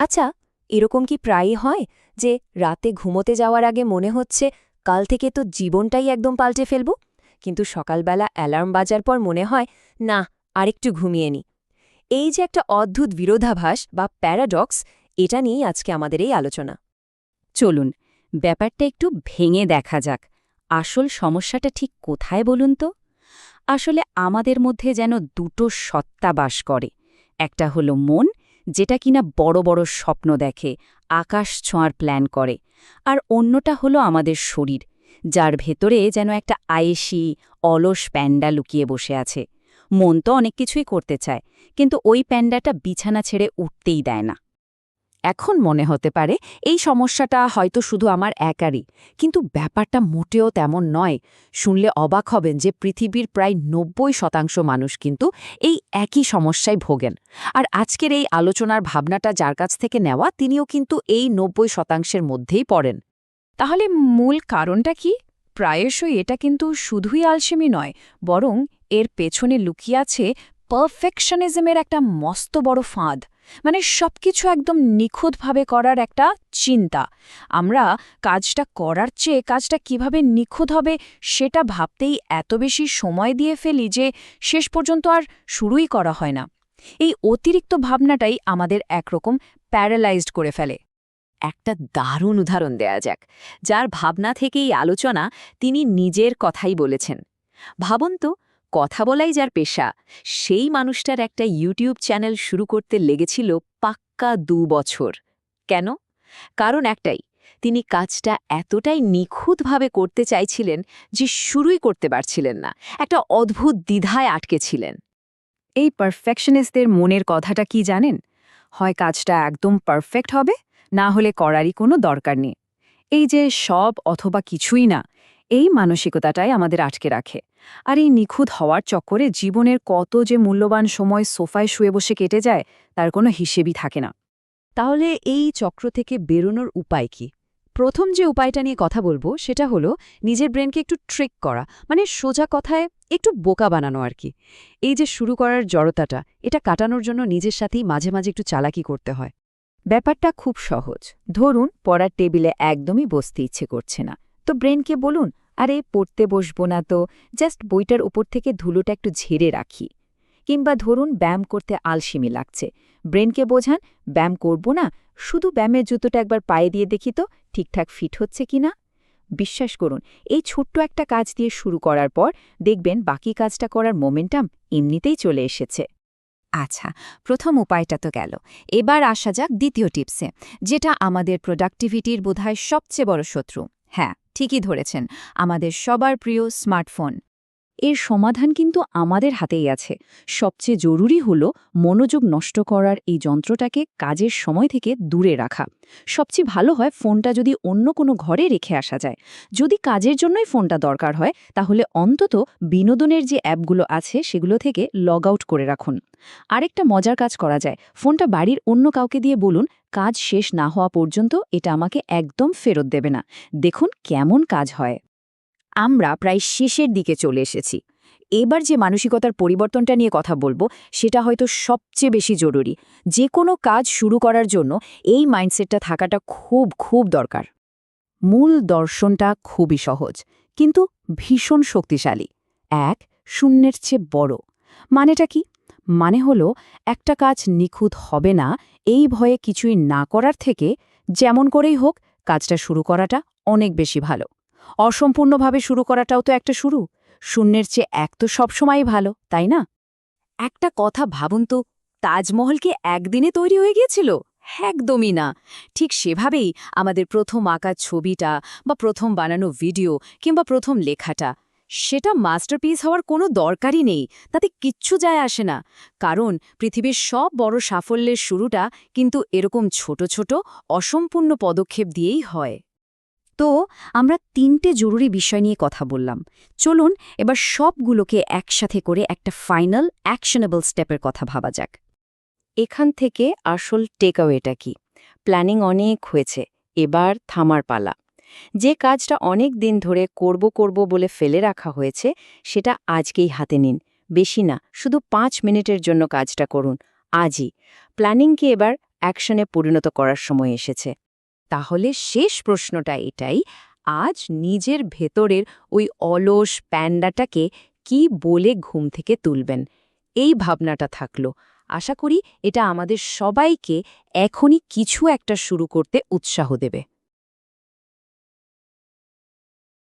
আচ্ছা, এরকম কি প্রায়ই হয় যে রাতে ঘুমোতে যাওয়ার আগে মনে হচ্ছে কাল থেকে তো জীবনটাই একদম পাল্টে ফেলব, কিন্তু সকালবেলা অ্যালার্ম বাজার পর মনে হয় না, আরেকটু ঘুমিয়ে নি। এই যে একটা অদ্ভুত বিরোধাভাস বা প্যারাডক্স, এটা নিয়েই আজকে আমাদের এই আলোচনা। চলুন ব্যাপারটা একটু ভেঙে দেখা যাক। আসল সমস্যাটা ঠিক কোথায় বলুন তো? আসলে আমাদের মধ্যে যেন দুটো সত্তা বাস করে। একটা হলো মন, যেটা কিনা বড় বড় স্বপ্ন দেখে, আকাশ ছোঁয়ার প্ল্যান করে। আর অন্যটা হলো আমাদের শরীর, যার ভেতরে যেন একটা আয়েসি অলস প্যান্ডা লুকিয়ে বসে আছে। মন তো অনেক কিছুই করতে চায়, কিন্তু ওই প্যান্ডাটা বিছানা ছেড়ে উঠতেই দেয় না। এখন মনে হতে পারে এই সমস্যাটা হয়তো শুধু আমার একারই, কিন্তু ব্যাপারটা মোটেও তেমন নয়। শুনলে অবাক হবেন যে পৃথিবীর প্রায় ৯০% মানুষ কিন্তু এই একই সমস্যায় ভোগেন। আর আজকের এই আলোচনার ভাবনাটা যার কাছ থেকে নেওয়া, তিনিও কিন্তু এই ৯০%-এর মধ্যেই পড়েন। তাহলে মূল কারণটা কি? প্রায়শই এটা কিন্তু শুধুই আলসেমি নয়, বরং এর পেছনে লুকিয়ে আছে পারফেকশনিজমের একটা মস্ত বড় ফাঁদ। মানে সবকিছু একদম নিখুঁতভাবে করার একটা চিন্তা। আমরা কাজটা করার চেয়ে কাজটা কিভাবে নিখুঁত হবে সেটা ভাবতেই এত বেশি সময় দিয়ে ফেলি যে শেষ পর্যন্ত আর শুরুই করা হয় না। এই অতিরিক্ত ভাবনাটাই আমাদের একরকম প্যারালাইজড করে ফেলে। একটা দারুণ উদাহরণ দেয়া যাক, যার ভাবনা থেকেই আলোচনা। তিনি নিজের কথাই বলেছেন। ভাবুন তো, কথা বলাই যার পেশা, সেই মানুষটার একটা ইউটিউব চ্যানেল শুরু করতে লেগেছিল পাক্কা ২ বছর। কেন? কারণ একটাই, তিনি কাজটা এতটাই নিখুঁতভাবে করতে চাইছিলেন যে শুরুই করতে পারছিলেন না। একটা অদ্ভুত দ্বিধায় আটকে ছিলেন। এই পারফেকশনিস্টদের মনের কথাটা কি জানেন? হয় কাজটা একদম পারফেক্ট হবে, না হলে করারই কোনো দরকার নেই। এই যে সব অথবা কিছুই না, এই মানসিকতাটাই আমাদের আটকে রাখে। আর এই নিখুঁত হওয়ার চক্করে জীবনের কত যে মূল্যবান সময় সোফায় শুয়ে বসে কেটে যায়, তার কোনো হিসেবই থাকে না। তাহলে এই চক্র থেকে বেরোনোর উপায় কি? প্রথম যে উপায়টা নিয়ে কথা বলবো সেটা হলো নিজের ব্রেনকে একটু ট্রিক করা, মানে সোজা কথায় একটু বোকা বানানো আর কি। এই যে শুরু করার জড়তাটা, এটা কাটানোর জন্য নিজের সাথেই মাঝে মাঝে একটু চালাকি করতে হয়। ব্যাপারটা খুব সহজ। ধরুন পড়ার টেবিলে একদমই বসতে ইচ্ছে করছে না, তো ব্রেনকে বলুন, আরে পড়তে বসবো না তো, জাস্ট বইটার উপর থেকে ধুলোটা একটু ঝেড়ে রাখি। কিংবা ধরুন ব্যায়াম করতে আলসেমি লাগছে, ব্রেনকে বোঝান, ব্যায়াম করব না, শুধু ব্যায়ামের জুতোটা একবার পায়ে দিয়ে দেখি তো ঠিকঠাক ফিট হচ্ছে কিনা। বিশ্বাস করুন, এই ছোট্ট একটা কাজ দিয়ে শুরু করার পর দেখবেন বাকি কাজটা করার মোমেন্টাম এমনিতেই চলে এসেছে। আচ্ছা, প্রথম উপায়টা তো গেল। এবার আসা যাক দ্বিতীয় টিপসে, যেটা আমাদের প্রোডাক্টিভিটির বোধহয় সবচেয়ে বড় শত্রু। হ্যাঁ, ঠিকই ধরেছেন, আমাদের সবার প্রিয় স্মার্টফোন। এর সমাধান কিন্তু আমাদের হাতেই আছে। সবচেয়ে জরুরি হলো মনোযোগ নষ্ট করার এই যন্ত্রটাকে কাজের সময় থেকে দূরে রাখা। সবচেয়ে ভালো হয় ফোনটা যদি অন্য কোনো ঘরে রেখে আসা যায়। যদি কাজের জন্যই ফোনটা দরকার হয়, তাহলে অন্তত বিনোদনের যে অ্যাপগুলো আছে সেগুলো থেকে লগ আউট করে রাখুন। আরেকটা মজার কাজ করা যায়, ফোনটা বাড়ির অন্য কাউকে দিয়ে বলুন, কাজ শেষ না হওয়া পর্যন্ত এটা আমাকে একদম ফেরত দেবে না। দেখুন কেমন কাজ হয়। আমরা প্রায় শেষের দিকে চলে এসেছি। এবার যে মানসিকতার পরিবর্তনটা নিয়ে কথা বলবো, সেটা হয়তো সবচেয়ে বেশি জরুরি। যে কোনো কাজ শুরু করার জন্য এই মাইন্ডসেটটা থাকাটা খুব খুব দরকার। মূল দর্শনটা খুবই সহজ, কিন্তু ভীষণ শক্তিশালী। ১ শূন্যের চেয়ে বড়। মানেটা কি? মানে হলো, একটা কাজ নিখুঁত হবে না এই ভয়ে কিছুই না করার থেকে যেমন করেই হোক কাজটা শুরু করাটা অনেক বেশি ভালো। অসম্পূর্ণভাবে শুরু করাটাও তো একটা শুরু। শূন্যের চেয়ে ১ তো সবসময়ই ভালো, তাই না? একটা কথা ভাবুন তো, তাজমহল কি একদিনে তৈরি হয়ে গিয়েছিল? একদমই না। ঠিক সেভাবেই আমাদের প্রথম আঁকা ছবিটা, বা প্রথম বানানো ভিডিও, কিংবা প্রথম লেখাটা, সেটা মাস্টারপিস হওয়ার কোনো দরকারই নেই। তাতে কিচ্ছু যায় আসে না। কারণ পৃথিবীর সব বড় সাফল্যের শুরুটা কিন্তু এরকম ছোট ছোট অসম্পূর্ণ পদক্ষেপ দিয়েই হয়। তো আমরা ৩টে জরুরি বিষয় নিয়ে কথা বললাম। চলুন এবার সবগুলোকে একসাথে করে একটা ফাইনাল অ্যাকশনেবল স্টেপের কথা ভাবা যাক। এখান থেকে আসল টেকঅ্যাওয়েটা কি? প্ল্যানিং অনেক হয়েছে, এবার থামার পালা। যে কাজটা অনেক দিন ধরে করব করব বলে ফেলে রাখা হয়েছে, সেটা আজকেই হাতে নিন। বেশি না, শুধু ৫ মিনিটের জন্য কাজটা করুন, আজই। প্ল্যানিংকে এবার অ্যাকশনে পরিণত করার সময় এসেছে। তাহলে শেষ প্রশ্নটা এটাই, আজ নিজের ভেতরের ওই অলস প্যান্ডাটাকে কি বলে ঘুম থেকে তুলবেন? এই ভাবনাটা থাকলো। আশা করি এটা আমাদের সবাইকে এখনই কিছু একটা শুরু করতে উৎসাহ দেবে।